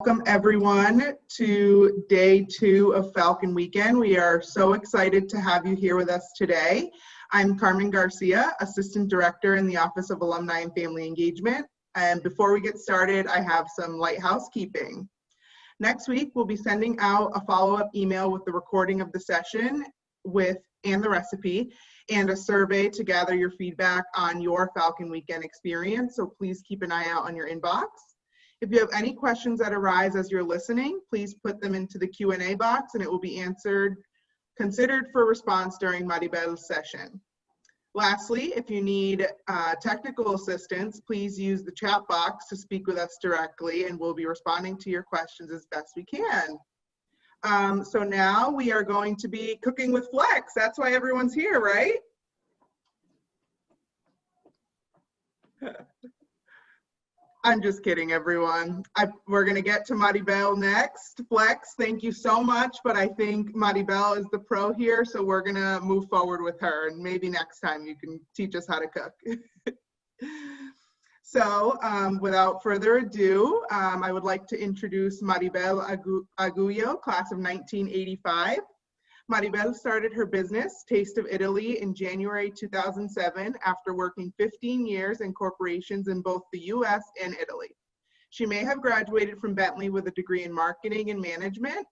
Welcome everyone to day 2 of Falcon weekend. We are so excited to have you here with us today. I'm Carmen Garcia, Assistant Director in the Office of Alumni and Family Engagement. And before we get started, I have some light housekeeping. Next week, we'll be sending out a follow-up email with the recording of the session and the recipe and a survey to gather your feedback on your Falcon weekend experience. So please keep an eye out on your inbox. If you have any questions that arise as you're listening, please put them into the Q&A box and it will be considered for response during Maribel's session. Lastly, if you need technical assistance, please use the chat box to speak with us directly and we'll be responding to your questions as best we can. So now we are going to be cooking with Flex. That's why everyone's here, right? I'm just kidding, everyone. We're going to get to Maribel next. Flex, thank you so much, but I think Maribel is the pro here, so we're going to move forward with her, and maybe next time you can teach us how to cook. So, without further ado, I would like to introduce Maribel Agullo, class of 1985. Maribel started her business, Taste of Italy, in January 2007 after working 15 years in corporations in both the US and Italy. She may have graduated from Bentley with a degree in marketing and management,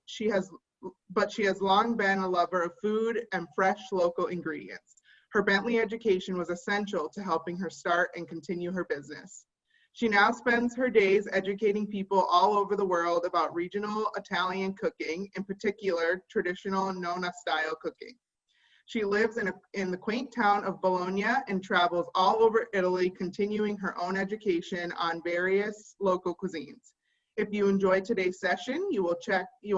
but she has long been a lover of food and fresh local ingredients. Her Bentley education was essential to helping her start and continue her business. She now spends her days educating people all over the world about regional Italian cooking, in particular, traditional nonna-style cooking. She lives in the quaint town of Bologna and travels all over Italy, continuing her own education on various local cuisines. If you enjoyed today's session, you will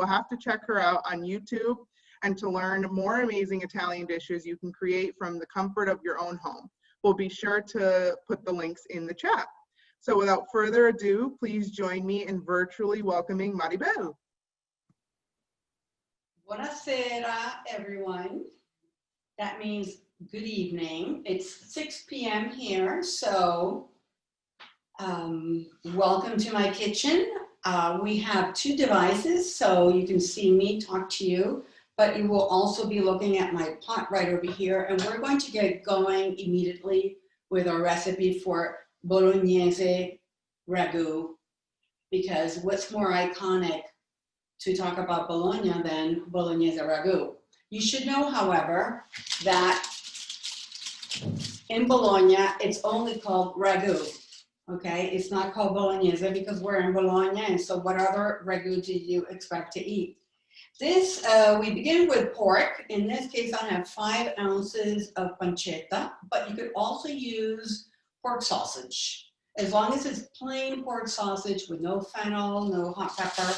have to check her out on YouTube and to learn more amazing Italian dishes you can create from the comfort of your own home. We'll be sure to put the links in the chat. So without further ado, please join me in virtually welcoming Maribel. Buonasera, everyone. That means good evening. It's 6 p.m. here, so welcome to my kitchen. We have 2 devices, so you can see me talk to you, but you will also be looking at my pot right over here, and we're going to get going immediately with our recipe for bolognese ragu, because what's more iconic to talk about Bologna than bolognese ragu? You should know, however, that in Bologna, it's only called ragu, okay? It's not called bolognese because we're in Bologna, and so what other ragu do you expect to eat? This, we begin with pork. In this case, I have 5 ounces of pancetta, but you could also use pork sausage, as long as it's plain pork sausage with no fennel, no hot pepper,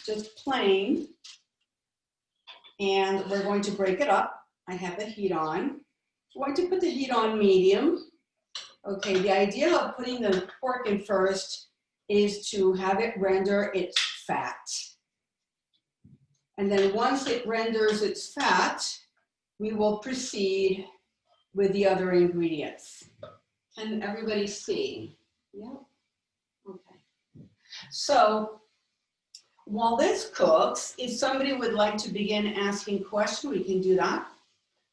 just plain. And we're going to break it up. I have the heat on. I'm going to put the heat on medium. Okay, the idea of putting the pork in first is to have it render its fat. And then once it renders its fat, we will proceed with the other ingredients. Can everybody see? Yeah? Okay. So while this cooks, if somebody would like to begin asking questions, we can do that.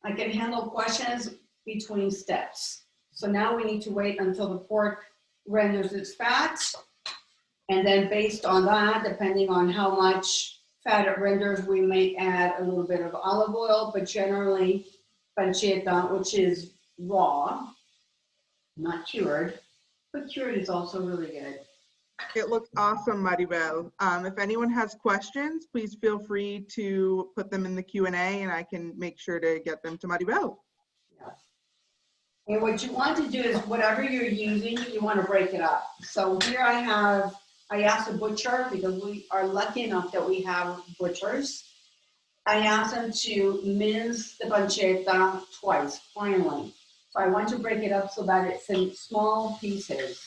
I can handle questions between steps. So now we need to wait until the pork renders its fat. And then based on that, depending on how much fat it renders, we may add a little bit of olive oil, but generally pancetta, which is raw, not cured, but cured is also really good. It looks awesome, Maribel. If anyone has questions, please feel free to put them in the Q&A and I can make sure to get them to Maribel. Yes. And what you want to do is whatever you're using, you want to break it up. So here I asked a butcher, because we are lucky enough that we have butchers. I asked them to mince the pancetta twice, finely. So I want to break it up so that it's in small pieces.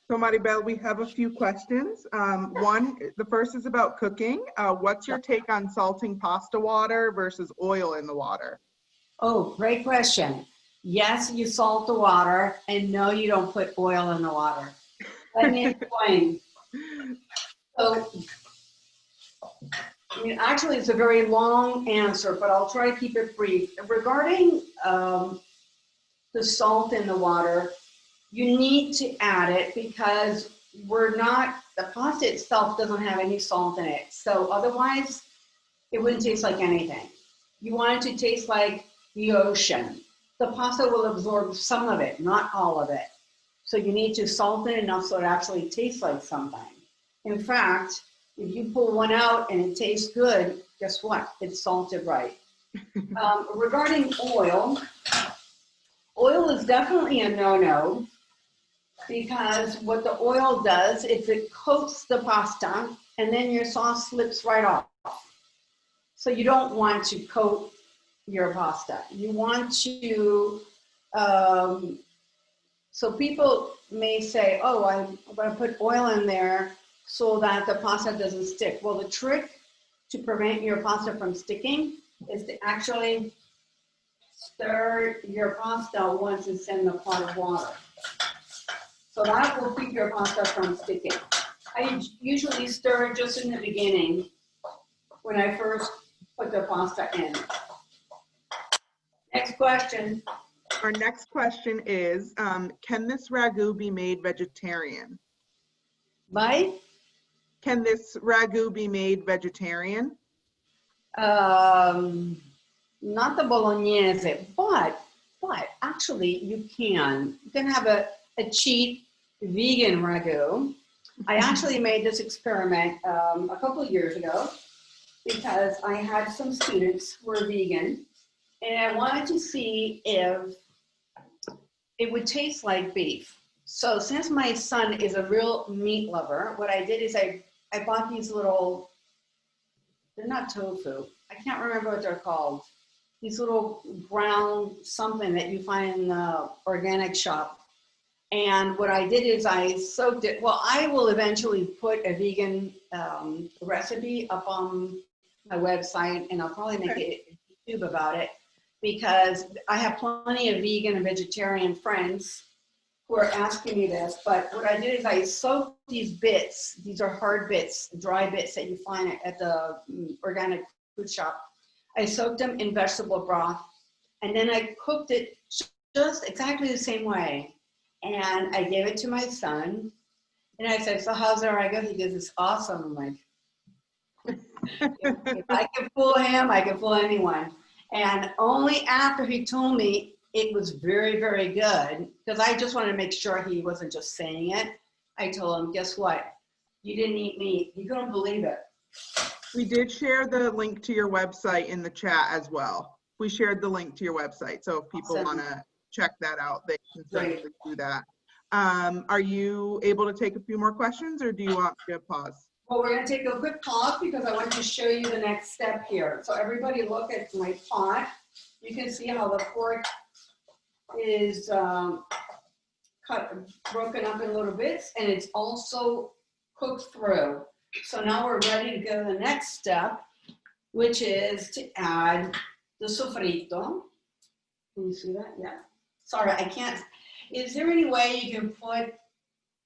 So Maribel, we have a few questions. The first is about cooking. What's your take on salting pasta water versus oil in the water? Oh, great question. Yes, you salt the water, and no, you don't put oil in the water. Let me explain. So, I mean, actually, it's a very long answer, but I'll try to keep it brief. Regarding the salt in the water, you need to add it because the pasta itself doesn't have any salt in it. So otherwise, it wouldn't taste like anything. You want it to taste like the ocean. The pasta will absorb some of it, not all of it. So you need to salt it enough so it actually tastes like something. In fact, if you pull one out and it tastes good, guess what? It's salted right. Regarding oil, oil is definitely a no-no because what the oil does is it coats the pasta and then your sauce slips right off. So you don't want to coat your pasta. You want to, so people may say, oh, I'm going to put oil in there so that the pasta doesn't stick. Well, the trick to prevent your pasta from sticking is to actually stir your pasta once it's in the pot of water. So that will keep your pasta from sticking. I usually stir just in the beginning when I first put the pasta in. Next question. Our next question is, can this ragu be made vegetarian? By? Can this ragu be made vegetarian? Not the bolognese, but actually you can. You can have a cheap vegan ragu. I actually made this experiment a couple of years ago because I had some students who were vegan and I wanted to see if it would taste like beef. So since my son is a real meat lover, what I did is I bought these little, they're not tofu, I can't remember what they're called. These little brown something that you find in the organic shop. And what I did is I soaked it. Well, I will eventually put a vegan recipe up on my website, and I'll probably make a YouTube about it because I have plenty of vegan and vegetarian friends who are asking me this. But what I did is I soaked these bits. These are hard bits, dry bits that you find at the organic food shop. I soaked them in vegetable broth, and then I cooked it just exactly the same way. And I gave it to my son, and I said, so how's it, Ragu? He goes, it's awesome. I'm like, if I can fool him, I can fool anyone. And only after he told me it was very, very good, because I just wanted to make sure he wasn't just saying it, I told him, guess what? You didn't eat meat. You couldn't believe it. We did share the link to your website in the chat as well. We shared the link to your website, so if people want to check that out, they can certainly do that. Are you able to take a few more questions, or do you want me to pause? Well, we're going to take a quick pause because I want to show you the next step here. So everybody look at my pot. You can see how the pork is broken up in little bits, and it's also cooked through. So now we're ready to go to the next step, which is to add the sofrito. Can you see that? Yeah. Sorry, I can't. Is there any way you can put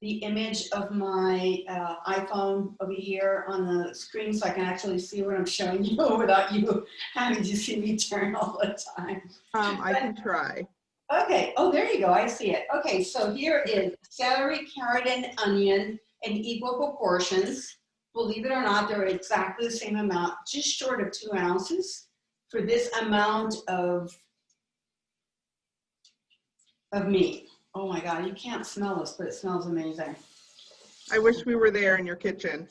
the image of my iPhone over here on the screen so I can actually see what I'm showing you without you having to see me turn all the time? I can try. Okay. Oh, there you go. I see it. Okay. So here is celery, carrot, and onion in equal proportions. Believe it or not, they're exactly the same amount, just short of 2 ounces for this amount of meat. Oh my God, you can't smell this, but it smells amazing. I wish we were there in your kitchen.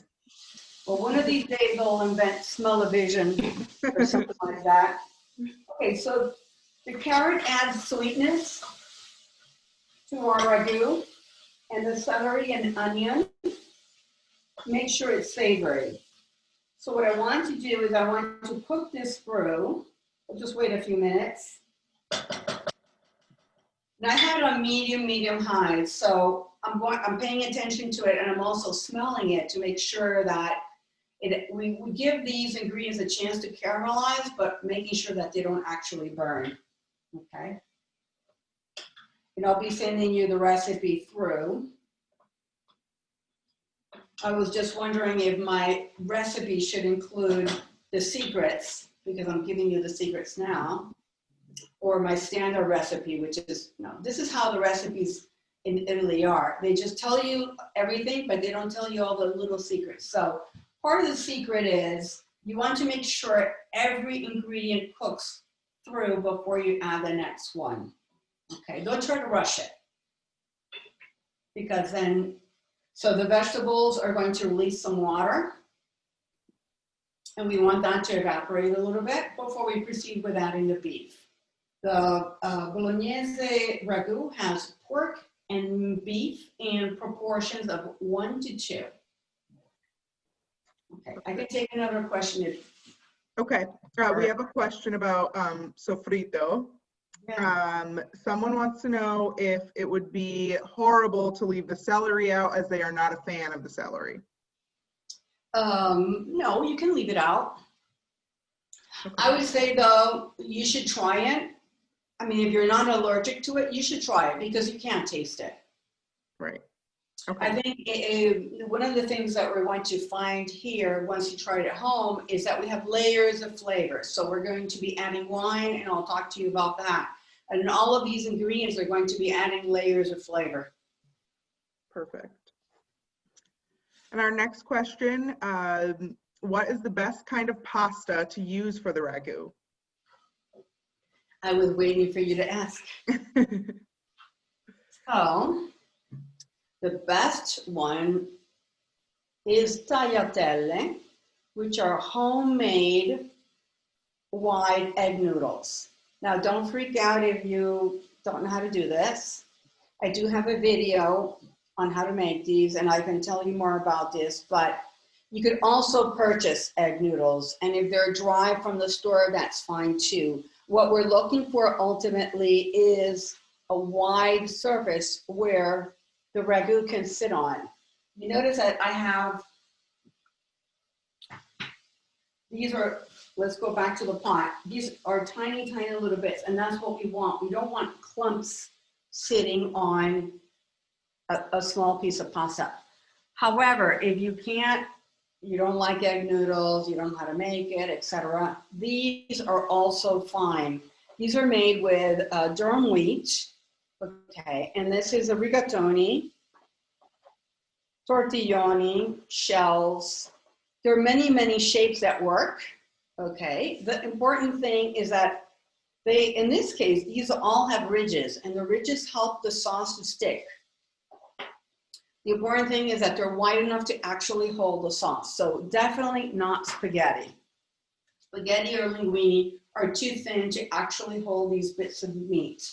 Well, one of these days I'll invent smell-o-vision or something like that. Okay, so the carrot adds sweetness to our ragu, and the celery and onion make sure it's savory. So what I want to do is I want to cook this through. We'll just wait a few minutes. And I have it on medium high, so I'm paying attention to it, and I'm also smelling it to make sure that we give these ingredients a chance to caramelize, but making sure that they don't actually burn. Okay. And I'll be sending you the recipe through. I was just wondering if my recipe should include the secrets, because I'm giving you the secrets now, or my standard recipe, which is, no, this is how the recipes in Italy are. They just tell you everything, but they don't tell you all the little secrets. So part of the secret is you want to make sure every ingredient cooks through before you add the next one. Okay, don't try to rush it. Because then, so the vegetables are going to release some water. And we want that to evaporate a little bit before we proceed with adding the beef. The bolognese ragu has pork and beef in proportions of 1 to 2. Okay, I can take another question if. Okay, we have a question about sofrito. Yeah. Someone wants to know if it would be horrible to leave the celery out, as they are not a fan of the celery. No, you can leave it out. Okay. I would say though, you should try it. I mean, if you're not allergic to it, you should try it because you can't taste it. Right. Okay. I think one of the things that we're going to find here once you try it at home is that we have layers of flavors. So we're going to be adding wine, and I'll talk to you about that. And all of these ingredients are going to be adding layers of flavor. Perfect. And our next question, what is the best kind of pasta to use for the ragu? I was waiting for you to ask. So, the best one is tagliatelle, which are homemade wide egg noodles. Now, don't freak out if you don't know how to do this. I do have a video on how to make these, and I can tell you more about this, but you could also purchase egg noodles, and if they're dry from the store, that's fine too. What we're looking for ultimately is a wide surface where the ragu can sit on. You notice that I have, these are, let's go back to the pot. These are tiny, tiny little bits, and that's what we want. We don't want clumps sitting on a small piece of pasta. However, if you can't, you don't like egg noodles, you don't know how to make it, etc., these are also fine. These are made with durum wheat, okay, and this is a rigatoni, tortilloni, shells. There are many, many shapes that work, okay. The important thing is that they, in this case, these all have ridges, and the ridges help the sauce to stick. The important thing is that they're wide enough to actually hold the sauce. So definitely not spaghetti. Spaghetti or linguine are too thin to actually hold these bits of meat.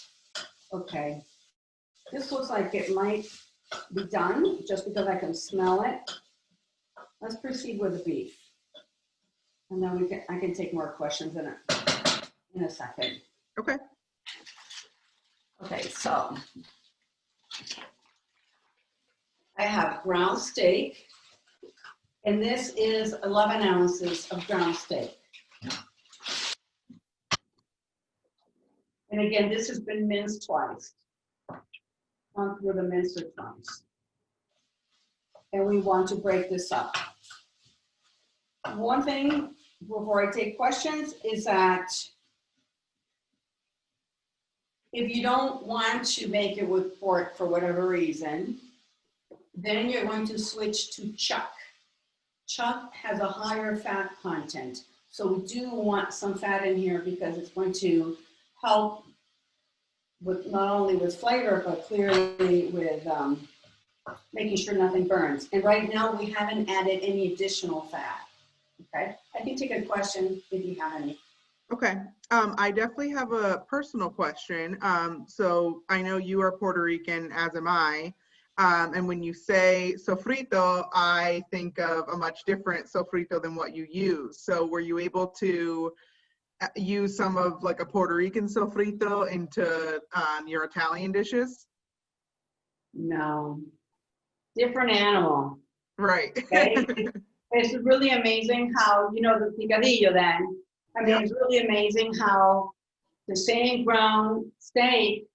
Okay, this looks like it might be done just because I can smell it. Let's proceed with the beef. And then I can take more questions in a second. Okay. Okay, so I have ground steak, and this is 11 ounces of ground steak. And again, this has been minced twice. Gone through the mincer twice. And we want to break this up. One thing before I take questions is that if you don't want to make it with pork for whatever reason, then you're going to switch to chuck. Chuck has a higher fat content. So we do want some fat in here because it's going to help with not only with flavor, but clearly with making sure nothing burns. And right now we haven't added any additional fat. Okay, I can take a question if you have any. Okay, I definitely have a personal question. So I know you are Puerto Rican, as am I. And when you say sofrito, I think of a much different sofrito than what you use. So were you able to use some of like a Puerto Rican sofrito into your Italian dishes? No, different animal. Right. Okay? It's really amazing how, you know, the picadillo then. I mean, It's really amazing how the same ground steak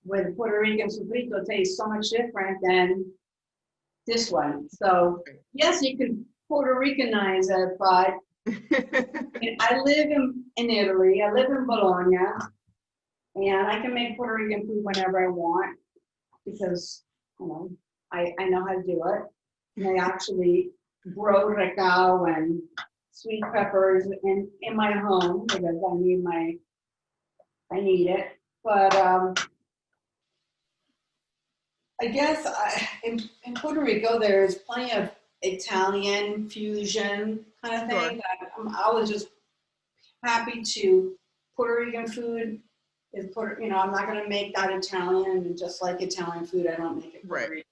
with Puerto Rican sofrito tastes so much different than this one. So yes, you can Puerto Ricanize it, but I live in Italy. I live in Bologna, and I can make Puerto Rican food whenever I want because, you know, I know how to do it. And I actually grow ragu and sweet peppers in my home because I need it. But I guess in Puerto Rico, there's plenty of Italian fusion kind of thing. Sure. I was just happy to Puerto Rican food is I'm not going to make that Italian, just like Italian food. I don't make it Puerto Rican.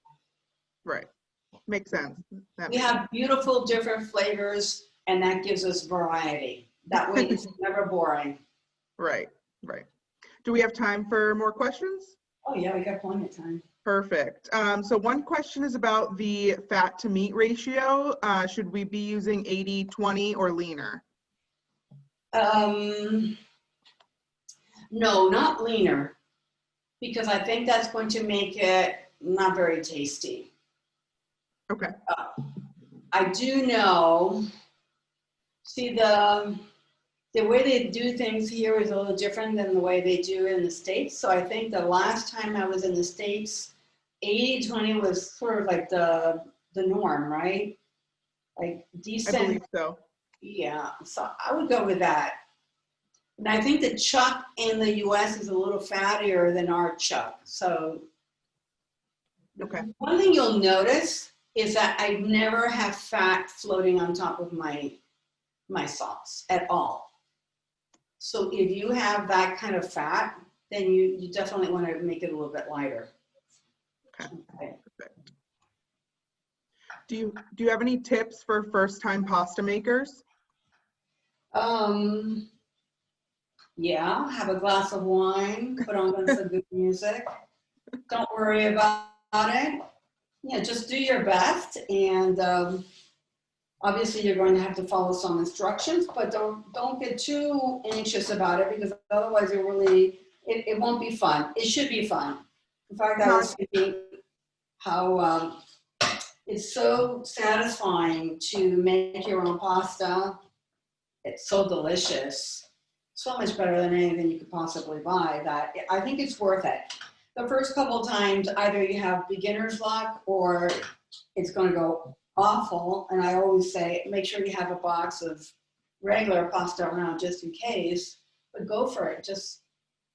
Right. Makes sense. We have beautiful different flavors, and that gives us variety. That way it's never boring. Right. Do we have time for more questions? Oh yeah, we got plenty of time. Perfect. So one question is about the fat to meat ratio. Should we be using 80-20 or leaner? No, not leaner, because I think that's going to make it not very tasty. Okay. I do know, see the way they do things here is a little different than the way they do in the States. So I think the last time I was in the States, 80-20 was sort of like the norm, right? Like decent. I believe so. Yeah, so I would go with that. And I think the chuck in the US is a little fattier than our chuck. So okay. One thing you'll notice is that I never have fat floating on top of my sauce at all. So if you have that kind of fat, then you definitely want to make it a little bit lighter. Okay. Perfect. Do you have any tips for first-time pasta makers? Yeah, have a glass of wine, put on some good music. Don't worry about it. Yeah, just do your best, and obviously you're going to have to follow some instructions, but don't get too anxious about it because otherwise it won't be fun. It should be fun. In fact, I was thinking how it's so satisfying to make your own pasta. It's so delicious, so much better than anything you could possibly buy, that I think it's worth it. The first couple of times, either you have beginner's luck or it's going to go awful. And I always say, make sure you have a box of regular pasta around just in case, but go for it. Just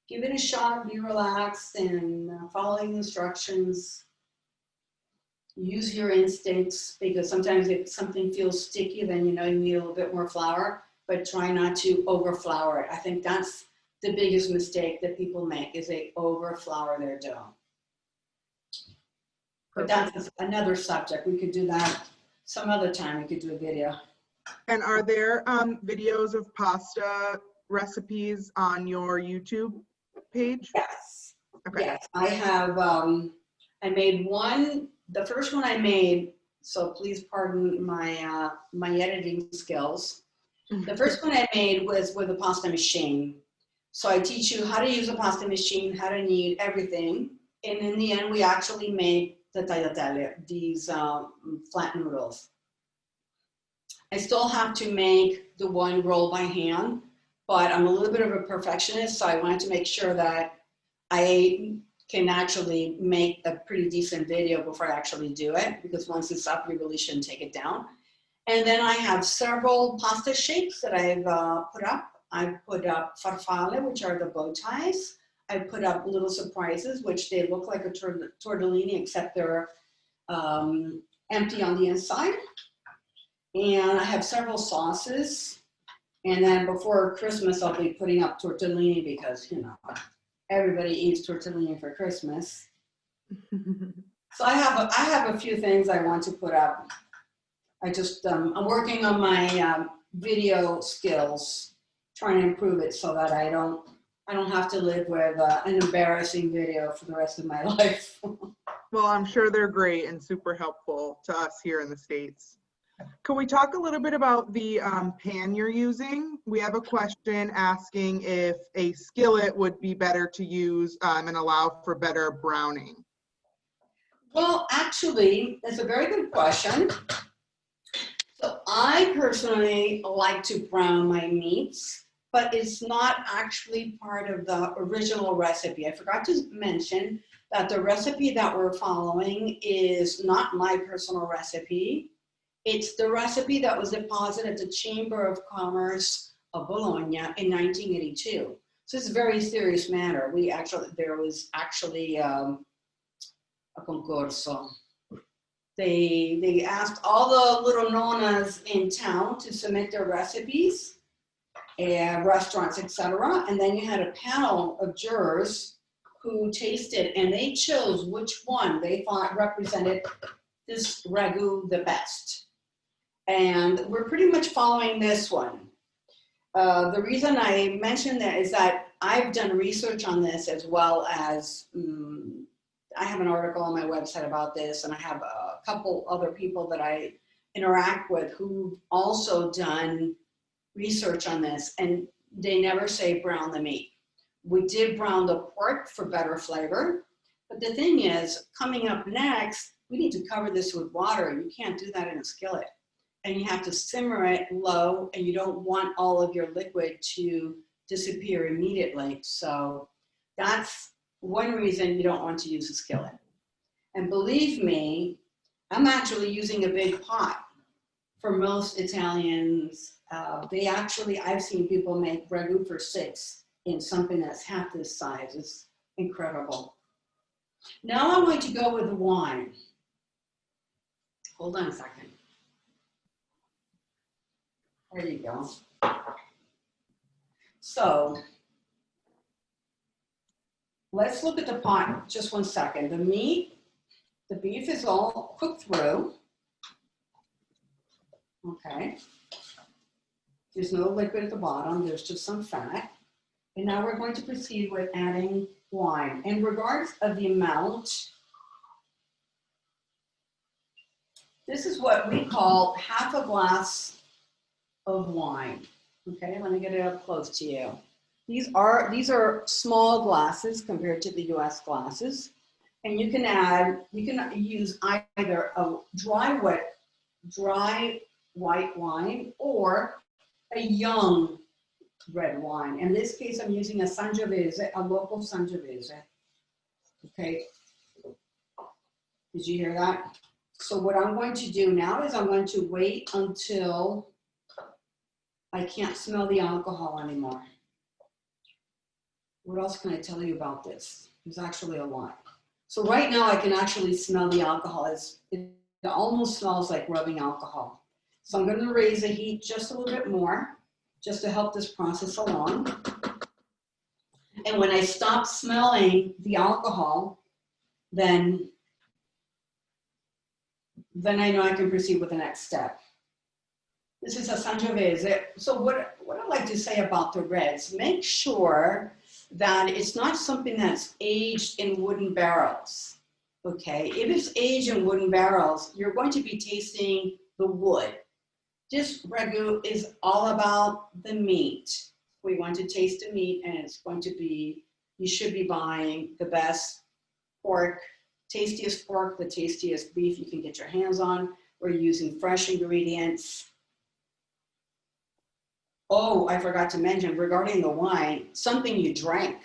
give it a shot, be relaxed, and following instructions. Use your instincts, because sometimes if something feels sticky, then you need a little bit more flour, but try not to over flour it. I think that's the biggest mistake that people make, is they over flour their dough. But that's another subject. We could do that some other time. We could do a video. And are there videos of pasta recipes on your YouTube page? Yes. Okay. Yes, I have. I made one. The first one I made, so please pardon my my editing skills. The first one I made was with a pasta machine. So I teach you how to use a pasta machine, how to knead everything. And in the end, we actually made the tagliatelle, these flat noodles. I still have to make the one roll by hand, but I'm a little bit of a perfectionist, so I wanted to make sure that I can actually make a pretty decent video before I actually do it, because once it's up, you really shouldn't take it down. And then I have several pasta shapes that I've put up. I've put up farfalle, which are the bow ties. I put up little surprises, which they look like a tortellini, except they're empty on the inside. And I have several sauces. And then before Christmas, I'll be putting up tortellini because, everybody eats tortellini for Christmas. So I have a few things I want to put up. I just, I'm working on my video skills, trying to improve it so that I don't have to live with an embarrassing video for the rest of my life. Well, I'm sure they're great and super helpful to us here in the States. Can we talk a little bit about the pan you're using? We have a question asking if a skillet would be better to use and allow for better browning. Well, actually, that's a very good question. So I personally like to brown my meats, but it's not actually part of the original recipe. I forgot to mention that the recipe that we're following is not my personal recipe. It's the recipe that was deposited at the Chamber of Commerce of Bologna in 1982. So it's a very serious matter. There was actually a concorso. They asked all the little nonas in town to submit their recipes, and restaurants, etc. And then you had a panel of jurors who tasted, and they chose which one they thought represented this ragu the best. And we're pretty much following this one. The reason I mentioned that is that I've done research on this, as well as I have an article on my website about this, and I have a couple other people that I interact with who've also done research on this, and they never say brown the meat. We did brown the pork for better flavor, but the thing is, coming up next, we need to cover this with water. You can't do that in a skillet. And you have to simmer it low, and you don't want all of your liquid to disappear immediately. So that's one reason you don't want to use a skillet. And believe me, I'm actually using a big pot. For most Italians, I've seen people make ragu for 6 in something that's half this size. It's incredible. Now I'm going to go with the wine. Hold on a second. There you go. So let's look at the pot just 1 second. The beef is all cooked through. Okay. There's no liquid at the bottom. There's just some fat. And now we're going to proceed with adding wine. In regards of the amount, this is what we call half a glass of wine. Okay, let me get it up close to you. These are small glasses compared to the US glasses. And you can use either a dry white wine or a young red wine. In this case, I'm using a Sangiovese, a local Sangiovese. Okay, did you hear that? So what I'm going to do now is I'm going to wait until I can't smell the alcohol anymore. What else can I tell you about this? There's actually a lot. So right now I can actually smell the alcohol. It almost smells like rubbing alcohol. So I'm going to raise the heat just a little bit more, just to help this process along. And when I stop smelling the alcohol, then I know I can proceed with the next step. This is a Sangiovese. So what I like to say about the reds, make sure that it's not something that's aged in wooden barrels, okay? If it's aged in wooden barrels, you're going to be tasting the wood. This ragu is all about the meat. We want to taste the meat, and it's going to be, you should be buying the best pork, tastiest pork, the tastiest beef you can get your hands on. We're using fresh ingredients. Oh, I forgot to mention regarding the wine, something you drank,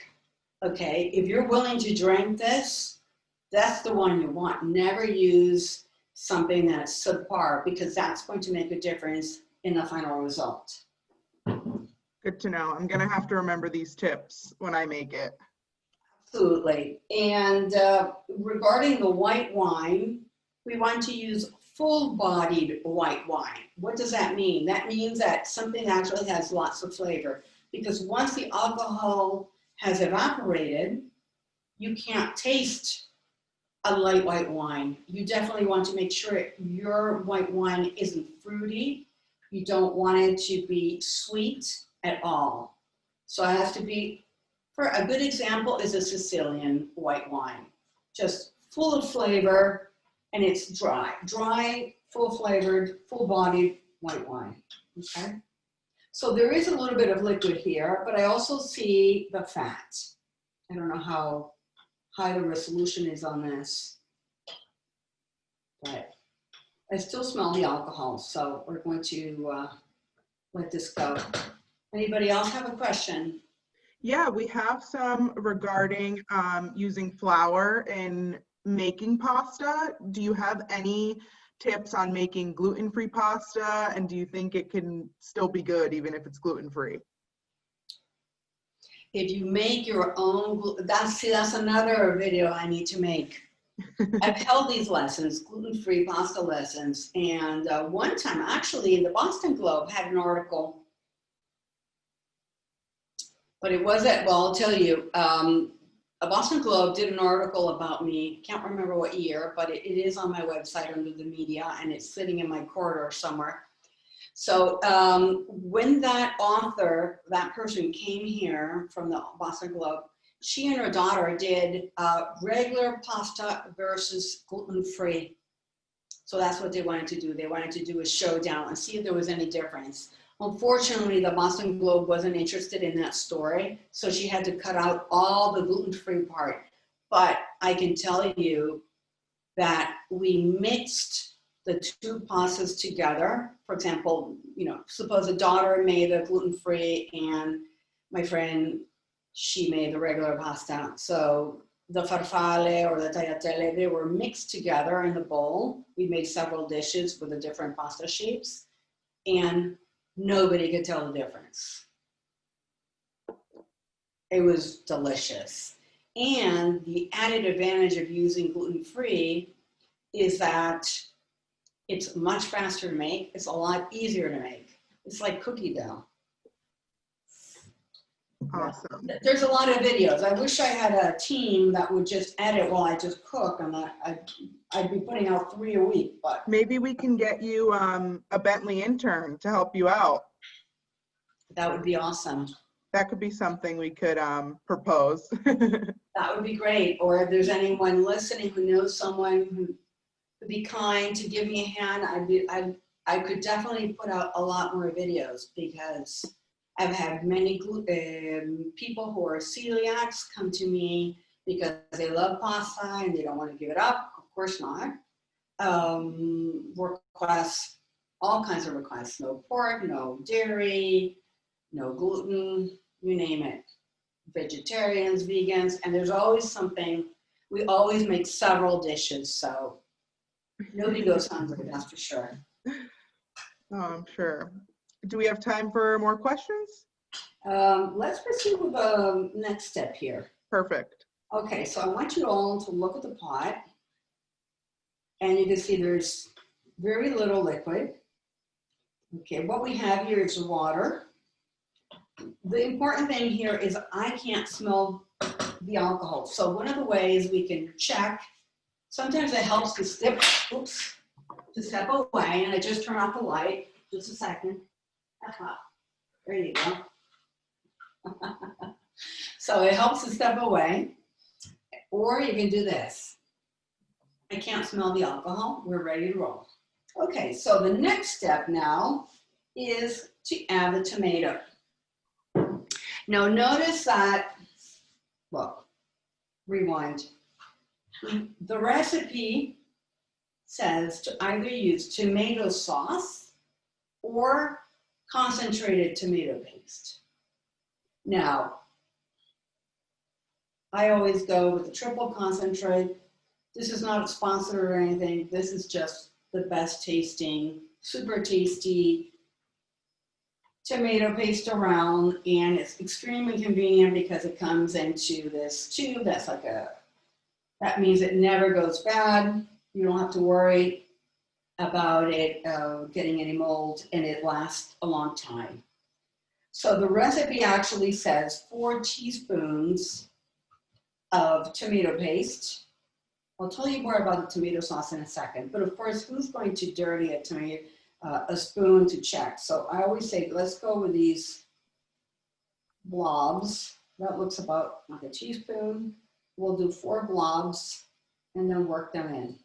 okay? If you're willing to drink this, that's the one you want. Never use something that's subpar, because that's going to make a difference in the final result. Good to know. I'm gonna have to remember these tips when I make it. Absolutely. And regarding the white wine, we want to use full-bodied white wine. What does that mean? That means that something actually has lots of flavor, because once the alcohol has evaporated, you can't taste a light white wine. You definitely want to make sure your white wine isn't fruity. You don't want it to be sweet at all. So it has to be, for a good example is a Sicilian white wine, just full of flavor. And it's dry, full-flavored, full-bodied white wine, okay? So there is a little bit of liquid here, but I also see the fat. I don't know how high the resolution is on this. but I still smell the alcohol, so we're going to let this go. Anybody else have a question? Yeah, we have some regarding using flour in making pasta. Do you have any tips on making gluten-free pasta? And do you think it can still be good even if it's gluten-free? If you make your own, that's another video I need to make. I've held these lessons, gluten-free pasta lessons, and one time actually the Boston Globe had an article, but it wasn't, well, I'll tell you, a Boston Globe did an article about me, can't remember what year, but it is on my website under the media, and it's sitting in my corridor somewhere. So when that author, that person came here from the Boston Globe, she and her daughter did regular pasta versus gluten-free. So that's what they wanted to do. They wanted to do a showdown and see if there was any difference. Unfortunately, the Boston Globe wasn't interested in that story, so she had to cut out all the gluten-free part. But I can tell you that we mixed the two pastas together. For example, you know, suppose a daughter made a gluten-free and my friend, she made the regular pasta. So the farfalle or the tagliatelle, they were mixed together in the bowl. We made several dishes with the different pasta shapes, and nobody could tell the difference. It was delicious. And the added advantage of using gluten-free is that it's much faster to make. It's a lot easier to make. It's like cookie dough. Awesome. Yeah. There's a lot of videos. I wish I had a team that would just edit while I just cook, and I'd be putting out 3 a week. But maybe we can get you a Bentley intern to help you out. That would be awesome. That could be something we could propose. That would be great. Or if there's anyone listening who knows someone who would be kind to give me a hand, I could definitely put out a lot more videos, because I've had many people who are celiacs come to me because they love pasta and they don't want to give it up. Of course not. Requests, all kinds of requests. No pork, no dairy, no gluten, you name it. Vegetarians, vegans, and there's always something. We always make several dishes, so nobody goes hungry, that's for sure. Oh, I'm sure. Do we have time for more questions? Let's proceed with the next step here. Perfect. Okay, so I want you all to look at the pot, and you can see there's very little liquid. Okay, what we have here is water. The important thing here is I can't smell the alcohol. So one of the ways we can check, sometimes it helps to step away, and I just turn off the light. Just a second. There you go. So it helps to step away. Or you can do this. I can't smell the alcohol. We're ready to roll. Okay, so the next step now is to add the tomato. Now notice that, well, rewind. The recipe says to either use tomato sauce or concentrated tomato paste. Now, I always go with the triple concentrate. This is not sponsored or anything. This is just the best tasting, super tasty tomato paste around, and it's extremely convenient because it comes into this tube that's like that means it never goes bad. You don't have to worry about it getting any mold, and it lasts a long time. So the recipe actually says 4 teaspoons of tomato paste. I'll tell you more about the tomato sauce in a second, but of course, who's going to dirty a spoon to check? So I always say, let's go with these blobs. That looks about like a teaspoon. We'll do 4 blobs and then work them in.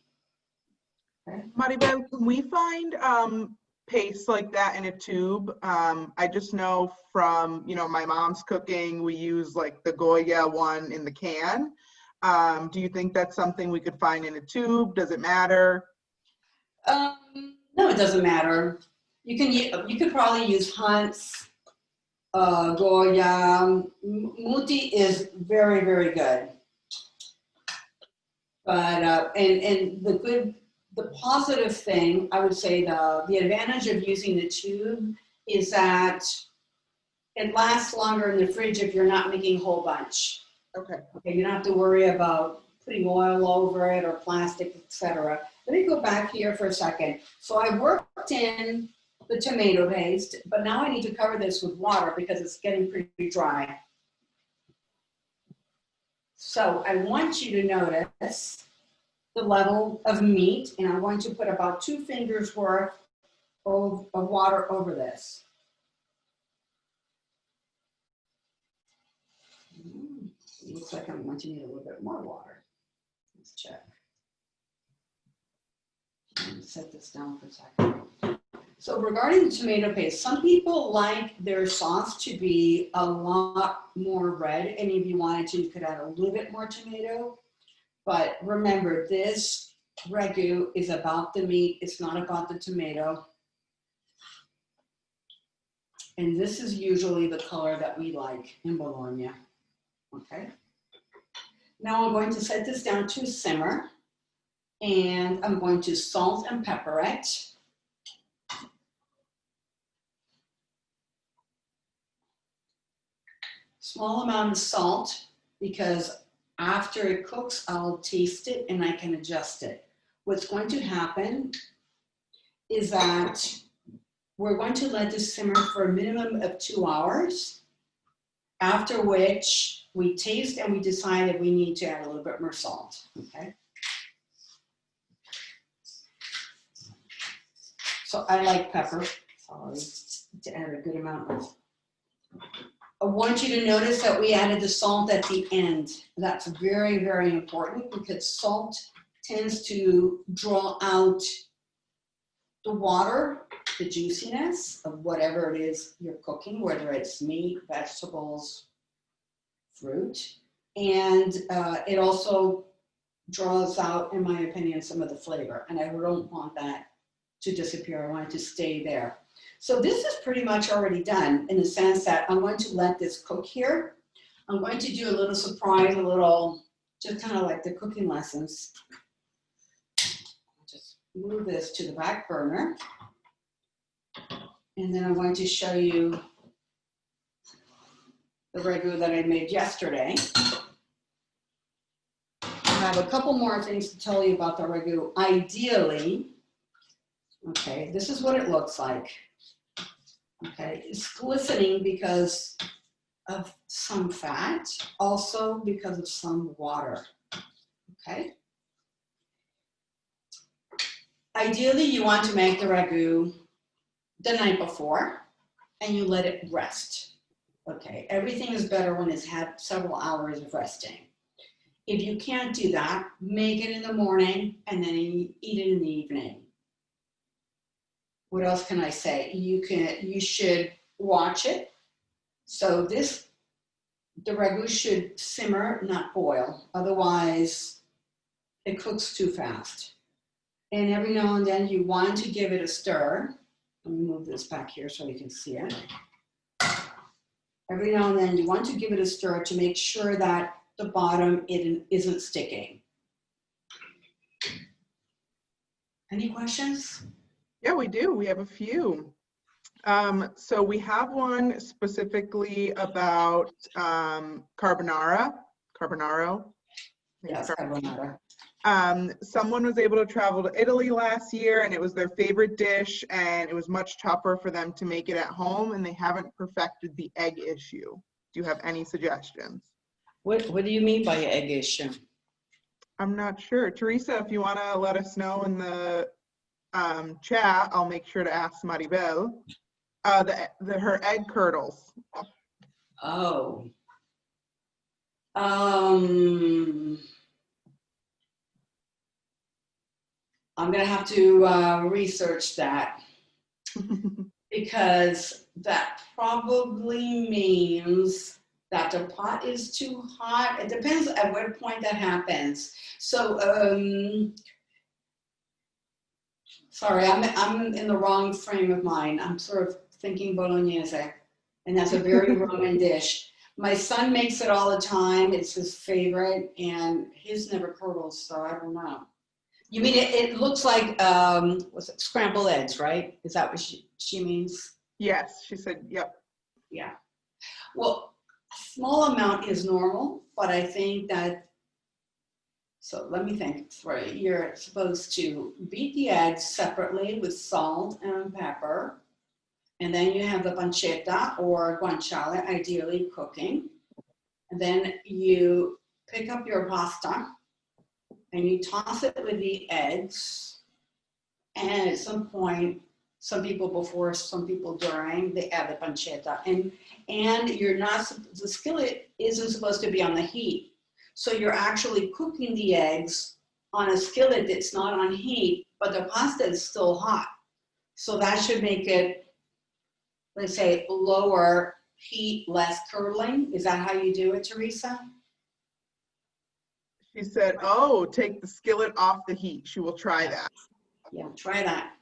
Okay. Maribel, can we find paste like that in a tube? I just know from, my mom's cooking, we use like the Goya one in the can. Do you think that's something we could find in a tube? Does it matter? No, it doesn't matter. You could probably use Hunt's, Goya. Muti is very, very good. But and the positive thing, I would say the advantage of using the tube is that it lasts longer in the fridge if you're not making a whole bunch. Okay. Okay, you don't have to worry about putting oil over it or plastic, etc. Let me go back here for a second. So I worked in the tomato paste, but now I need to cover this with water because it's getting pretty dry. So I want you to notice the level of meat, and I'm going to put about 2 fingers worth of water over this. Looks like I'm going to need a little bit more water. Let's check. I'm going to set this down for a second. So regarding the tomato paste, some people like their sauce to be a lot more red, and if you wanted to, you could add a little bit more tomato. But remember, this ragu is about the meat. It's not about the tomato. And this is usually the color that we like in Bologna. Okay. Now I'm going to set this down to simmer, and I'm going to salt and pepper it. Small amount of salt, because after it cooks, I'll taste it and I can adjust it. What's going to happen is that we're going to let this simmer for a minimum of 2 hours, after which we taste and we decide if we need to add a little bit more salt, okay? So I like pepper, sorry, to add a good amount of. I want you to notice that we added the salt at the end. That's very, very important because salt tends to draw out the water, the juiciness of whatever it is you're cooking, whether it's meat, vegetables, fruit. And it also draws out, in my opinion, some of the flavor. And I don't want that to disappear. I want it to stay there. So this is pretty much already done in the sense that I'm going to let this cook here. I'm going to do a little surprise, a little, just kind of like the cooking lessons. Just move this to the back burner. And then I'm going to show you the ragu that I made yesterday. I have a couple more things to tell you about the ragu. Ideally, okay, this is what it looks like. Okay, it's glistening because of some fat, also because of some water, okay? Ideally, you want to make the ragu the night before and you let it rest, okay? Everything is better when it's had several hours of resting. If you can't do that, make it in the morning and then eat it in the evening. What else can I say? You should watch it. So the ragu should simmer, not boil. Otherwise, it cooks too fast. And every now and then you want to give it a stir. Let me move this back here so you can see it. Every now and then you want to give it a stir to make sure that the bottom isn't sticking. Any questions? Yeah, we do. We have a few. So we have one specifically about carbonara. Yes, carbonara. Someone was able to travel to Italy last year and it was their favorite dish and it was much tougher for them to make it at home and they haven't perfected the egg issue. Do you have any suggestions? What do you mean by egg issue? I'm not sure. Teresa, if you want to let us know in the chat, I'll make sure to ask Maribel. Her egg curdles. Oh. I'm gonna have to research that because that probably means that the pot is too hot. It depends at what point that happens. So Sorry, I'm in the wrong frame of mind. I'm sort of thinking bolognese, and that's a very Roman dish. My son makes it all the time. It's his favorite, and his never curdles, so I don't know. You mean it looks like what's it, scrambled eggs, right? Is that what she means? Yes, she said, yep. Yeah. Well, a small amount is normal, but I think that, so let me think. Right, you're supposed to beat the eggs separately with salt and pepper. And then you have the pancetta or guanciale, ideally cooking. And then you pick up your pasta and you toss it with the eggs. And at some point, some people before, some people during, they add the pancetta. And you're not, the skillet isn't supposed to be on the heat. So you're actually cooking the eggs on a skillet that's not on heat, but the pasta is still hot. So that should make it, let's say, lower heat, less curdling. Is that how you do it, Teresa? She said, oh, take the skillet off the heat. She will try that. Yeah, try that.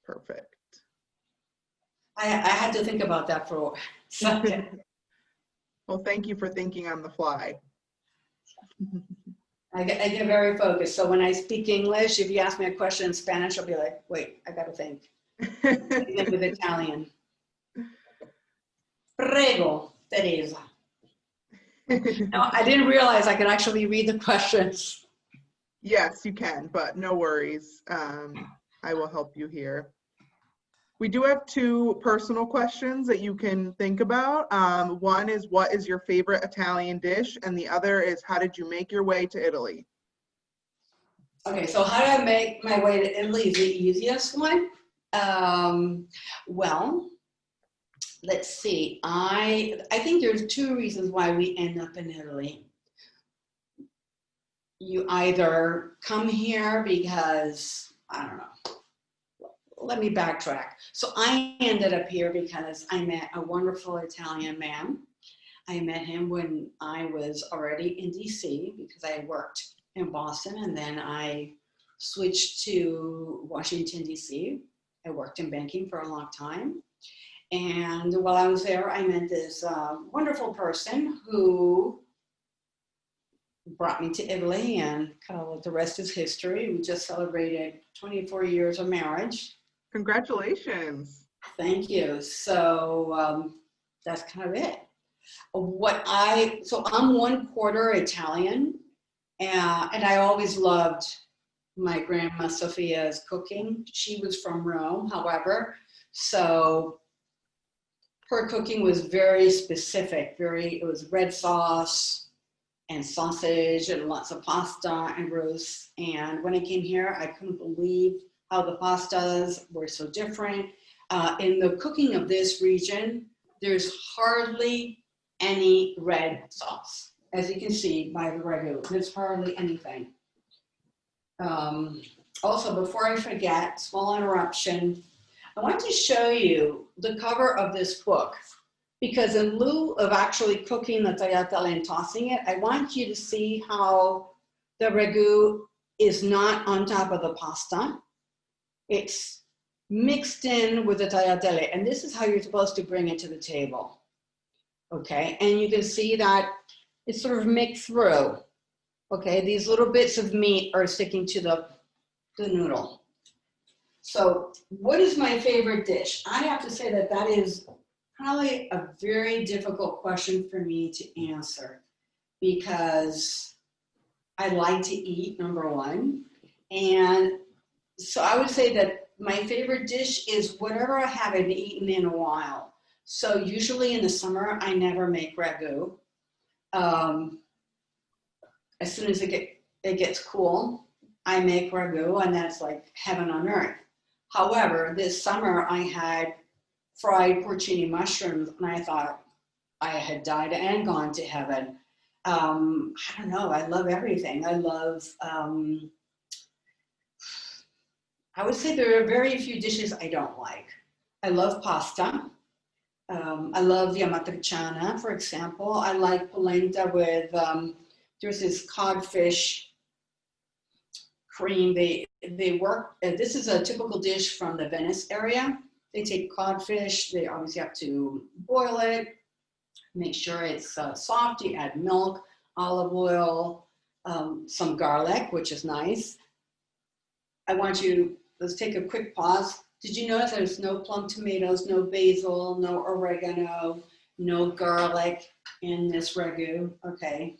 Perfect. I had to think about that for a second. Well, thank you for thinking on the fly. I get very focused. So when I speak English, if you ask me a question in Spanish, I'll be like, wait, I got to think. Even with Italian. Prego, Teresa. No, I didn't realize I could actually read the questions. Yes, you can, but no worries. I will help you here. We do have two personal questions that you can think about. One is, what is your favorite Italian dish? And the other is, how did you make your way to Italy? Okay, so how did I make my way to Italy is the easiest one. Well, let's see. I think there's two reasons why we end up in Italy. You either come here because, I don't know, let me backtrack. So I ended up here because I met a wonderful Italian man. I met him when I was already in DC because I worked in Boston, and then I switched to Washington, DC. I worked in banking for a long time. And while I was there, I met this wonderful person who brought me to Italy, and kind of the rest is history. We just celebrated 24 years of marriage. Congratulations. Thank you. So that's kind of it. So I'm 1/4 Italian, and I always loved my grandma Sophia's cooking. She was from Rome, however, so her cooking was very specific. It was red sauce and sausage and lots of pasta and roast. And when I came here, I couldn't believe how the pastas were so different. In the cooking of this region, there's hardly any red sauce. As you can see by the ragu, there's hardly anything. Also, before I forget, small interruption, I want to show you the cover of this book, because in lieu of actually cooking the tagliatelle and tossing it, I want you to see how the ragu is not on top of the pasta. It's mixed in with the tagliatelle, and this is how you're supposed to bring it to the table. Okay, and you can see that it's sort of mixed through. Okay, these little bits of meat are sticking to the noodle. So what is my favorite dish? I have to say that is probably a very difficult question for me to answer, because I like to eat, number one. And so I would say that my favorite dish is whatever I haven't eaten in a while. So usually in the summer, I never make ragu. As soon as it gets cool, I make ragu, and that's like heaven on earth. However, this summer I had fried porcini mushrooms, and I thought I had died and gone to heaven. I don't know, I love everything. I love, I would say there are very few dishes I don't like. I love pasta. I love the amatriciana, for example. I like polenta with, there's this codfish cream. They work, this is a typical dish from the Venice area. They take codfish, they obviously have to boil it, make sure it's soft. You add milk, olive oil, some garlic, which is nice. I want you, let's take a quick pause. Did you notice there's no plum tomatoes, no basil, no oregano, no garlic in this ragu? Okay.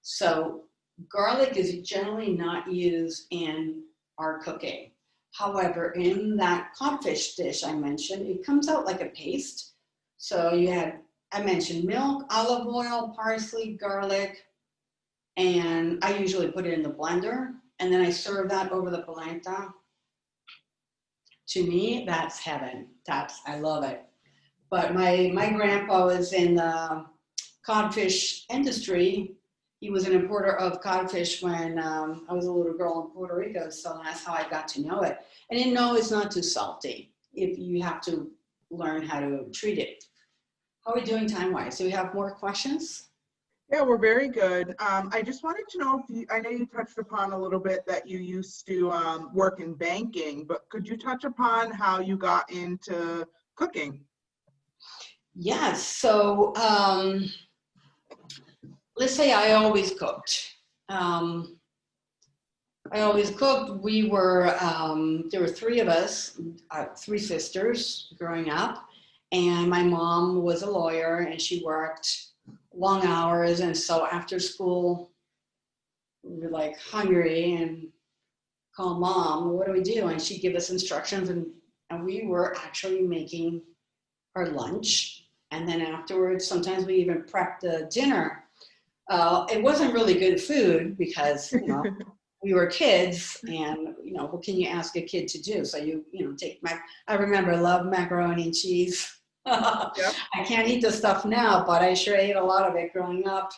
So garlic is generally not used in our cooking. However, in that codfish dish I mentioned, it comes out like a paste. So you had, I mentioned milk, olive oil, parsley, garlic, and I usually put it in the blender, and then I serve that over the polenta. To me, that's heaven. I love it. But my grandpa was in the codfish industry. He was an importer of codfish when I was a little girl in Puerto Rico, so that's how I got to know it. I didn't know it's not too salty if you have to learn how to treat it. How are we doing time-wise? Do we have more questions? Yeah, we're very good. I just wanted to know if I know you touched upon a little bit that you used to work in banking, but could you touch upon how you got into cooking? Yes, so let's say I always cooked. We were, there were three of us, three sisters growing up, and my mom was a lawyer and she worked long hours, and so after school we were like hungry and call Mom, what do we do? And she'd give us instructions, and we were actually making our lunch, and then afterwards sometimes we even prepped the dinner. It wasn't really good food because we were kids, and what can you ask a kid to do? So you take I remember I loved macaroni and cheese. Yep. I can't eat this stuff now, but I sure ate a lot of it growing up.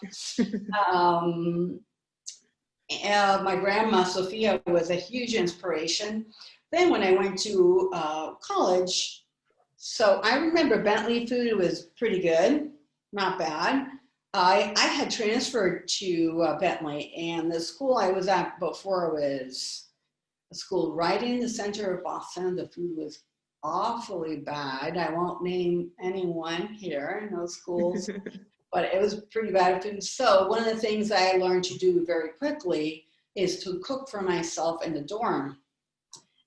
My grandma, Sophia, was a huge inspiration. Then when I went to college, so I remember Bentley food was pretty good, not bad. I had transferred to Bentley, and the school I was at before was a school right in the center of Boston. The food was awfully bad. I won't name anyone here in those schools, but it was pretty bad food. So one of the things I learned to do very quickly is to cook for myself in the dorm.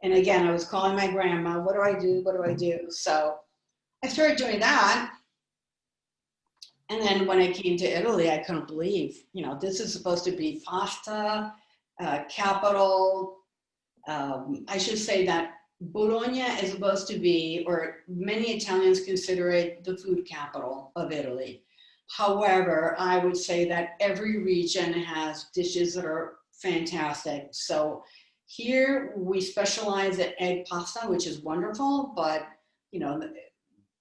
And again, I was calling my grandma, what do I do? What do I do? So I started doing that. And then when I came to Italy, I couldn't believe, this is supposed to be pasta, capital. I should say that Bologna is supposed to be, or many Italians consider it the food capital of Italy. However, I would say that every region has dishes that are fantastic. So here we specialize at egg pasta, which is wonderful, but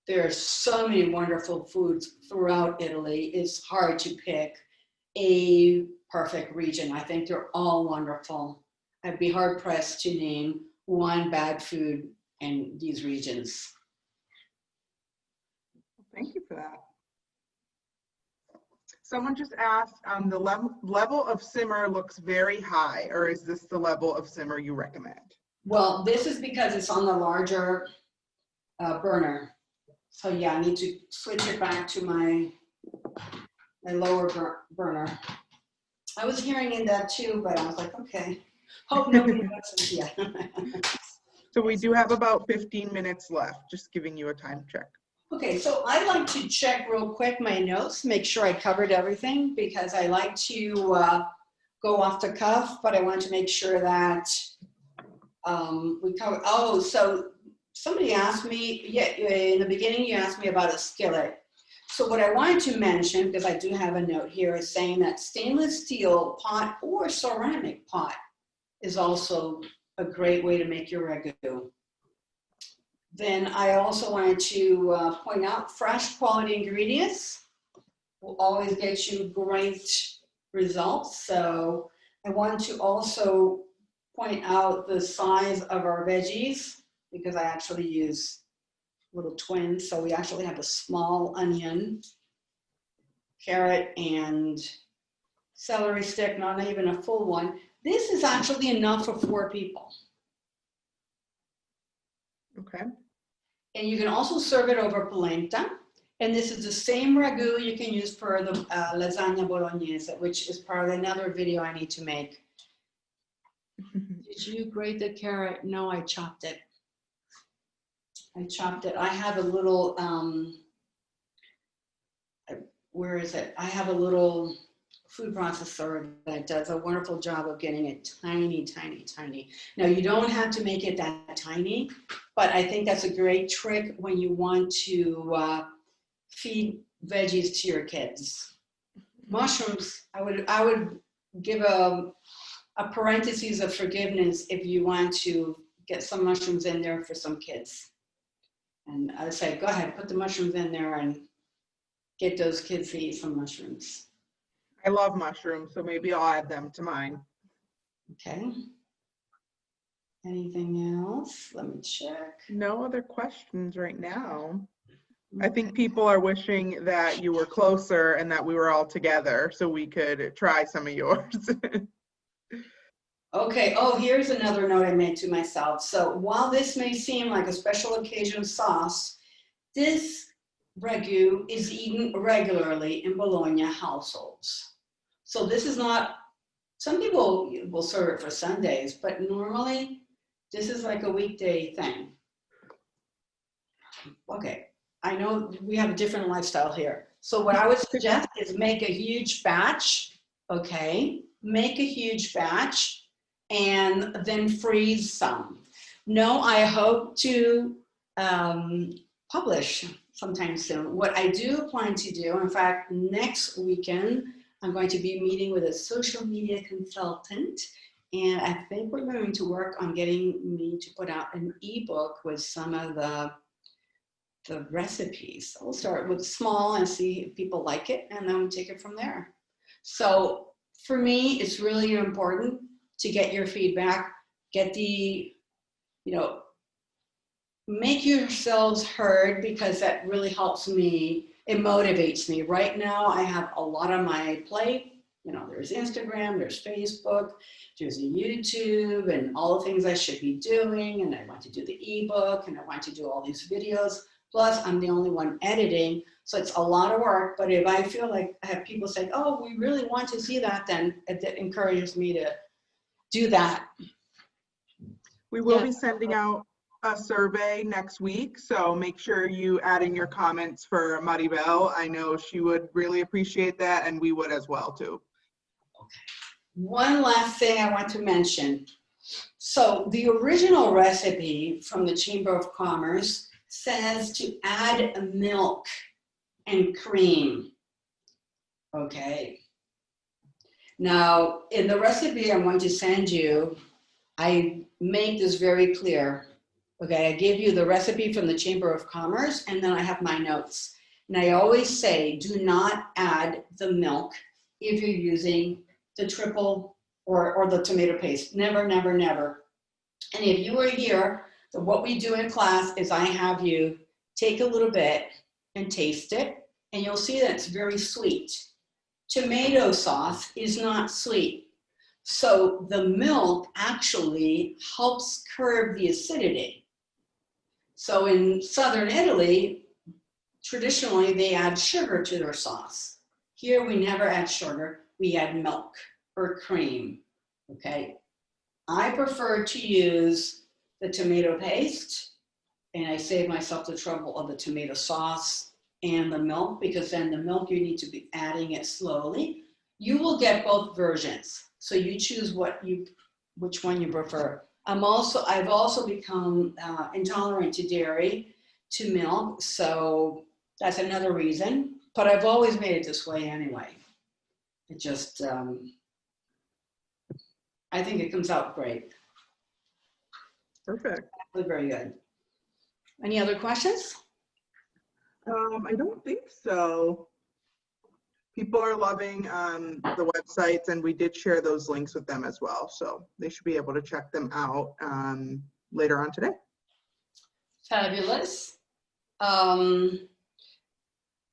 there are so many wonderful foods throughout Italy. It's hard to pick a perfect region. I think they're all wonderful. I'd be hard pressed to name one bad food in these regions. Thank you for that. Someone just asked, the level of simmer looks very high, or is this the level of simmer you recommend? Well, this is because it's on the larger burner. So yeah, I need to switch it back to my lower burner. I was hearing in that too, but I was like, okay, hope nobody notices. Yeah. So we do have about 15 minutes left, just giving you a time check. Okay, so I like to check real quick my notes, make sure I covered everything, because I like to go off the cuff, but I want to make sure that we cover. Oh, so somebody asked me, yeah, in the beginning you asked me about a skillet. So what I wanted to mention, because I do have a note here, is saying that stainless steel pot or ceramic pot is also a great way to make your ragu. Then I also wanted to point out fresh quality ingredients will always get you great results. So I want to also point out the size of our veggies, because I actually use little twins. So we actually have a small onion, carrot, and celery stick, not even a full one. This is actually enough for 4 people. Okay. And you can also serve it over polenta. And this is the same ragu you can use for the lasagna bolognese, which is part of another video I need to make. Did you grate the carrot? No, I chopped it. I chopped it. I have a little, where is it? I have a little food processor that does a wonderful job of getting it tiny, tiny, tiny. Now, you don't have to make it that tiny, but I think that's a great trick when you want to feed veggies to your kids. Mushrooms, I would give a parenthesis of forgiveness if you want to get some mushrooms in there for some kids. And I say, go ahead, put the mushrooms in there and get those kids to eat some mushrooms. I love mushrooms, so maybe I'll add them to mine. Okay. Anything else? Let me check. No other questions right now. I think people are wishing that you were closer and that we were all together so we could try some of yours. Okay, oh, here's another note I made to myself. So while this may seem like a special occasion sauce, this ragu is eaten regularly in Bologna households. So this is not, some people will serve it for Sundays, but normally this is like a weekday thing. Okay, I know we have a different lifestyle here. So what I would suggest is make a huge batch, okay? Make a huge batch and then freeze some. No, I hope to publish sometime soon. What I do plan to do, in fact, next weekend, I'm going to be meeting with a social media consultant, and I think we're going to work on getting me to put out an ebook with some of the recipes. We'll start with small and see if people like it, and then we'll take it from there. So for me, it's really important to get your feedback, get the, make yourselves heard, because that really helps me. It motivates me. Right now, I have a lot on my plate. There's Instagram, there's Facebook, there's a YouTube, and all the things I should be doing. And I want to do the ebook, and I want to do all these videos. Plus, I'm the only one editing, so it's a lot of work. But if I feel like I have people say, "Oh, we really want to see that," then it encourages me to do that. We will be sending out a survey next week, so make sure you add in your comments for Maribel. I know she would really appreciate that, and we would as well too. Okay. One last thing I want to mention. So the original recipe from the Chamber of Commerce says to add milk and cream. Okay. Now, in the recipe I'm going to send you, I make this very clear. Okay, I give you the recipe from the Chamber of Commerce, and then I have my notes. And I always say, do not add the milk if you're using the triple or the tomato paste. Never, never, never. And if you were here, what we do in class is I have you take a little bit and taste it, and you'll see that it's very sweet. Tomato sauce is not sweet. So the milk actually helps curb the acidity. So in southern Italy, traditionally they add sugar to their sauce. Here we never add sugar, we add milk or cream, okay? I prefer to use the tomato paste, and I save myself the trouble of the tomato sauce and the milk, because then the milk you need to be adding it slowly. You will get both versions, so you choose which one you prefer. I've also become intolerant to dairy, to milk, so that's another reason. But I've always made it this way anyway. It just, I think it comes out great. Perfect. Very good. Any other questions? I don't think so. People are loving the websites, and we did share those links with them as well. So they should be able to check them out later on today. Fabulous.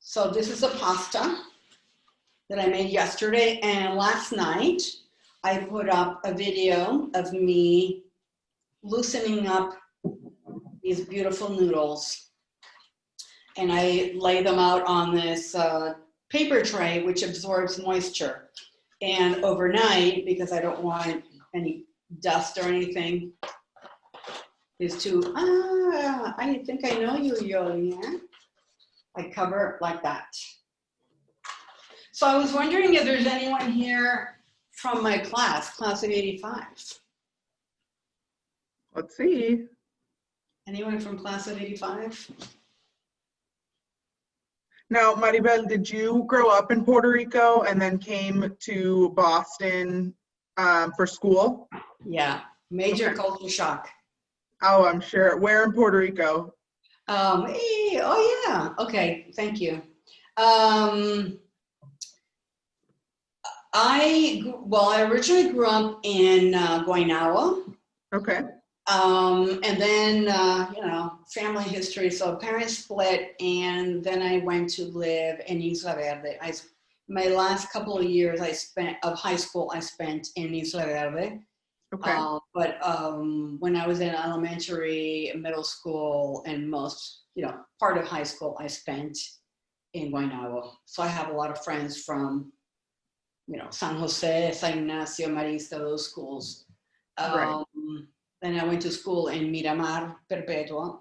So this is a pasta that I made yesterday and last night. I put up a video of me loosening up these beautiful noodles. And I lay them out on this paper tray, which absorbs moisture. And overnight, because I don't want any dust or anything, is to, I think I know you, Yolia. I cover it like that. So I was wondering if there's anyone here from my class of 85. Let's see. Anyone from class of 85? Now, Maribel, did you grow up in Puerto Rico and then came to Boston for school? Yeah, major culture shock. Oh, I'm sure. Where in Puerto Rico? Oh yeah, okay, thank you. I originally grew up in Guaynabo. Okay. And then, family history. So parents split, and then I went to live in Isla Verde. My last couple of years of high school, I spent in Isla Verde. Okay. But when I was in elementary, middle school, and part of high school, I spent in Guaynabo. So I have a lot of friends from, San Jose, San Ignacio, Marista, those schools. Right. Then I went to school in Miramar, Perpetua.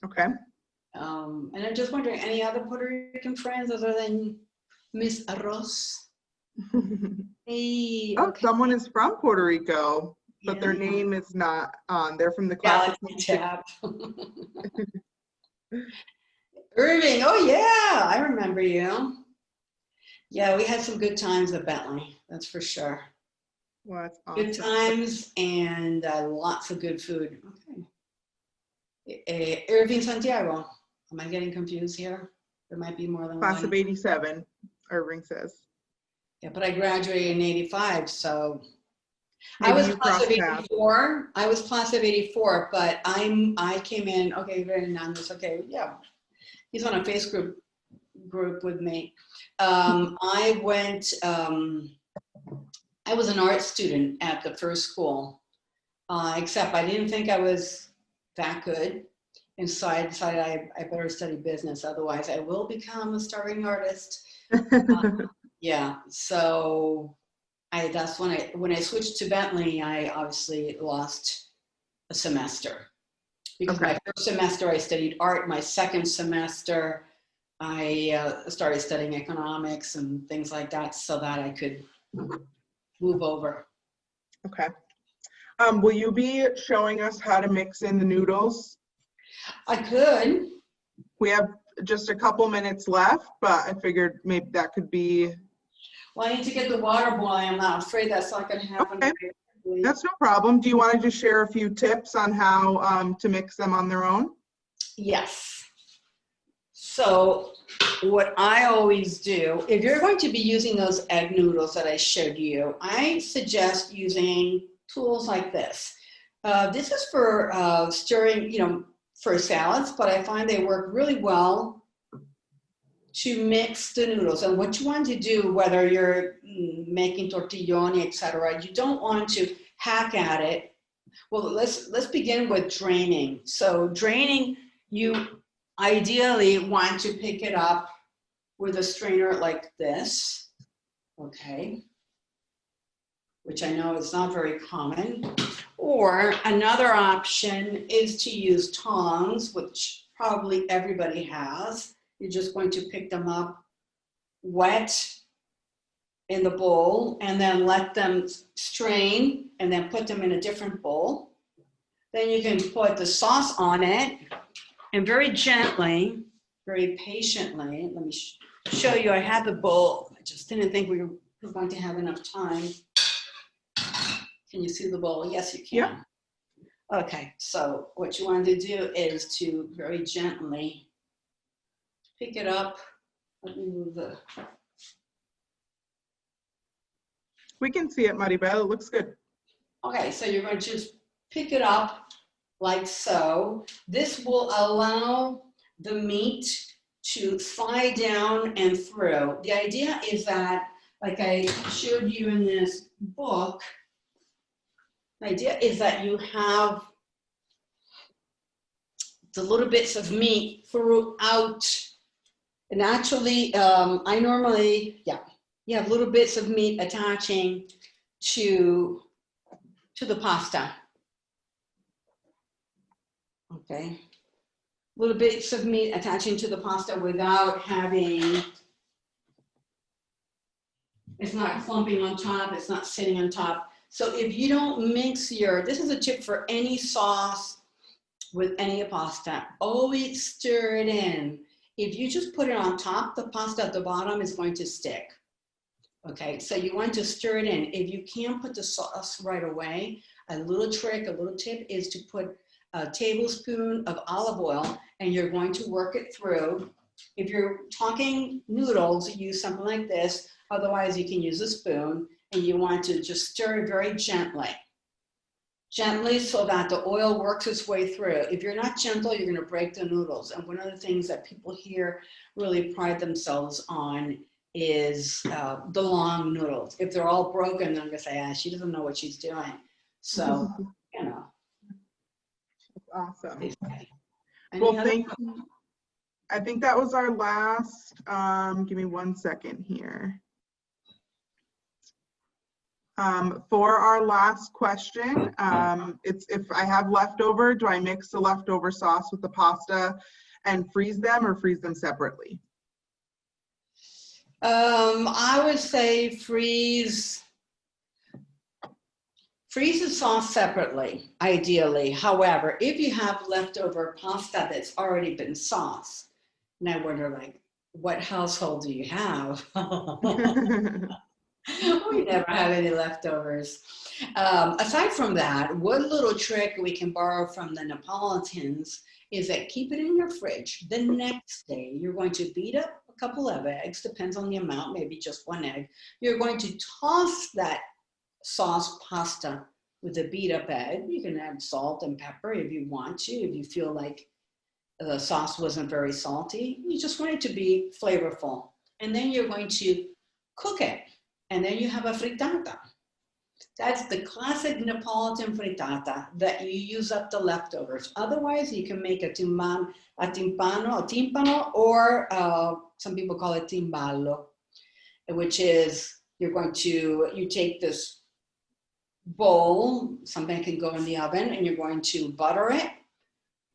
Okay. And I'm just wondering, any other Puerto Rican friends other than Miss Arroz? Hey, Oh, okay. someone is from Puerto Rico, but their Yeah. name is not on. They're from the class. Tab. Irving, oh yeah, I remember you. Yeah, we had some good times at Bentley, that's for sure. Well, that's awesome. Good times and lots of good food. Okay. Irving Santiago. Am I getting confused here? There might be more than Class one. of 87, Irving says. Yeah, but I graduated in 85, so Maybe I was you class of crossed paths. 84. I was class of 84, but I came in, okay, very nice. Okay, yeah. He's on a Facebook group with me. I was an art student at the first school, except I didn't think I was that good. And so I decided I better study business, otherwise I will become a starving artist. Yeah, so that's when I switched to Bentley, I obviously lost a semester. Because Okay. my first semester I studied art, my second semester I started studying economics and things like that so that I could move over. Okay. Will you be showing us how to mix in the noodles? I could. We have just a couple minutes left, but I figured maybe that could be. Well, I need to get the water boiling. I'm not afraid that's not going to happen. Okay. That's no problem. Do you want to just share a few tips on how to mix them on their own? Yes. So what I always do, if you're going to be using those egg noodles that I showed you, I suggest using tools like this. This is for stirring, for salads, but I find they work really well to mix the noodles. And what you want to do, whether you're making tortilloni, etc., you don't want to hack at it. Well, let's begin with draining. So draining, you ideally want to pick it up with a strainer like this, okay? Which I know is not very common. Or another option is to use tongs, which probably everybody has. You're just going to pick them up wet in the bowl and then let them strain and then put them in a different bowl. Then you can put the sauce on it and very gently, very patiently, let me show you. I had the bowl. I just didn't think we were going to have enough time. Can you see the bowl? Yes, you can. Yeah. Okay, so what you want to do is to very gently pick it up. Let me move the. We can see it, Maribel. It looks good. Okay, so you're going to just pick it up like so. This will allow the meat to slide down and through. The idea is that like I showed you in this book, the idea is that you have the little bits of meat throughout. And actually, I normally, you have little bits of meat attaching to the pasta. Okay. Little bits of meat attaching to the pasta without having, it's not clumping on top, it's not sitting on top. So if you don't mix this is a tip for any sauce with any pasta, always stir it in. If you just put it on top, the pasta at the bottom is going to stick. Okay, so you want to stir it in. If you can't put the sauce right away, a little trick, a little tip is to put a tablespoon of olive oil and you're going to work it through. If you're talking noodles, use something like this. Otherwise, you can use a spoon and you want to just stir it very gently. Gently so that the oil works its way through. If you're not gentle, you're going to break the noodles. And one of the things that people here really pride themselves on is the long noodles. If they're all broken, they're going to say, she doesn't know what she's doing. So, you know. Awesome. Okay. Well, thank you. I think that was our last, give me 1 second here. For our last question, it's if I have leftover, do I mix the leftover sauce with the pasta and freeze them or freeze them separately? I would say freeze the sauce separately, ideally. However, if you have leftover pasta that's already been sauced, and I wonder, like, what household do you have? We never have any leftovers. Aside from that, one little trick we can borrow from the Neapolitans is that keep it in your fridge. The next day, you're going to beat up a couple of eggs, depends on the amount, maybe just 1 egg. You're going to toss that sauce pasta with a beat up egg. You can add salt and pepper if you want to, if you feel like the sauce wasn't very salty. You just want it to be flavorful. And then you're going to cook it. And then you have a frittata. That's the classic Neapolitan frittata that you use up the leftovers. Otherwise, you can make a timpano, or some people call it timballo, which is you take this bowl, something can go in the oven, and you're going to butter it,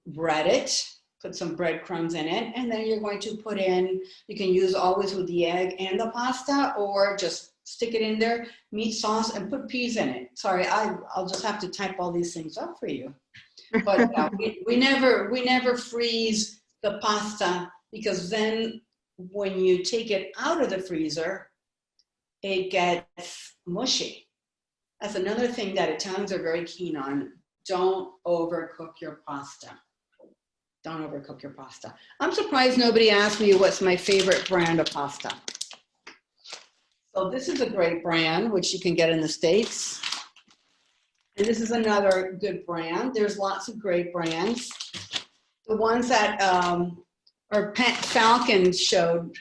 bread it, put some breadcrumbs in it, and then you're going to put in, you can use always with the egg and the pasta, or just stick it in there, meat sauce, and put peas in it. Sorry, I'll just have to type all these things up for you. But we never freeze the pasta, because then when you take it out of the freezer, it gets mushy. That's another thing that Italians are very keen on. Don't overcook your pasta. Don't overcook your pasta. I'm surprised nobody asked me what's my favorite brand of pasta. So this is a great brand, which you can get in the States. And this is another good brand. There's lots of great brands. The ones that our Falcon showed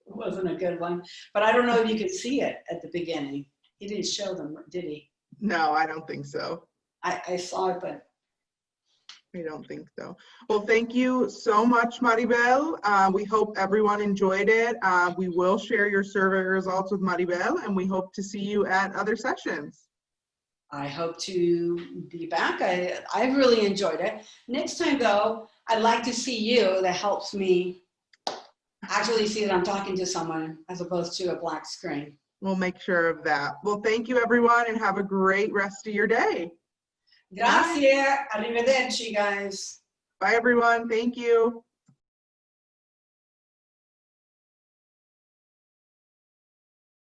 wasn't a good one, but I don't know if you could see it at the beginning. He didn't show them, did he? No, I don't think so. I saw it, but I don't think so. Well, thank you so much, Maribel. We hope everyone enjoyed it. We will share your survey results with Maribel, and we hope to see you at other sessions. I hope to be back. I really enjoyed it. Next time, though, I'd like to see you. That helps me actually see that I'm talking to someone as opposed to a black screen. We'll make sure of that. Well, thank you, everyone, and have a great rest of your day. Grazie. Arrivederci, guys. Bye, everyone. Thank you.